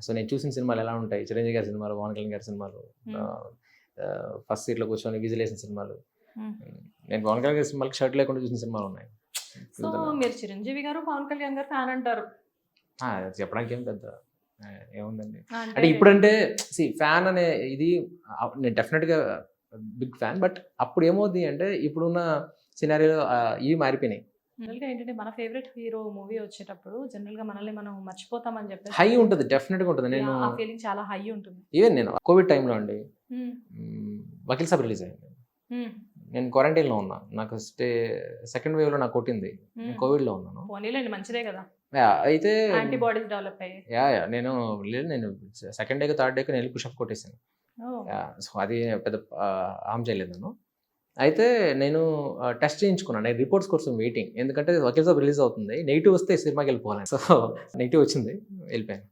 So నేను చూసిన సినిమాలు ఎలా ఉంటాయి, చిరంజీవి గారి సినిమాలు, పవన్ కళ్యాణ్ గారి సినిమాలు, ఫస్ట్ సీట్లో కూర్చొని విజిల్ వేసిన సినిమాలు. నేను పవన్ కళ్యాణ్ గారి సినిమాలకు షర్ట్ లేకుండా చూసిన సినిమాలు ఉన్నాయి. సో మీరు చిరంజీవి గారు, పవన్ కళ్యాణ్ గారు ఫ్యాన్ అంటారు. చెప్పడానికి ఏం పెద్ద ఏముందండి. అంటే అంటే ఇప్పుడంటే ఫ్యాన్ అనే ఇది నేను డెఫినెట్గా బిగ్ ఫ్యాన్. బట్ అప్పుడు ఏమవుద్ది అంటే ఇప్పుడున్న సినారియోలో ఇవి మారిపోయినాయి. జనరల్గా ఏంటంటే మన ఫేవరెట్ హీరో మూవీ వచ్చేటప్పుడు జనరల్గా మనల్ని మనం మర్చిపోతామని చెప్పేసి హై ఉంటుంది, డెఫినెట్గా ఉంటుంది. నేను ఆ ఫీలింగ్ చాలా హై ఉంటుంది. ఈవెన్ నేను కోవిడ్ టైంలో అండి వకీల్ సాబ్ రిలీజ్ అయింది. నేను క్వారంటైన్లో ఉన్నా, నాకు సెకండ్ వేవ్లో నాకు కొట్టింది, నేను కోవిడ్లో ఉన్నాను. పోనీలేండి, మంచిదే కదా, అయితే యాంటీబాడీస్ డెవలప్ అయ్యాయి. నేను సెకండ్ డేకి థర్డ్ డేకి నేను పుషప్ కొట్టేసాను. సో అది పెద్ద హామ్ చేయలేదు నన్ను. అయితే నేను టెస్ట్ చేయించుకున్నాను, నేను రిపోర్ట్స్ కోసం వెయిటింగ్. ఎందుకంటే వకీల్ సాబ్ రిలీజ్ అవుతుంది, నెగిటివ్ వస్తే సినిమాకి వెళ్ళిపోవాలి. సో నెగిటివ్ వచ్చింది, వెళ్ళిపోయాను.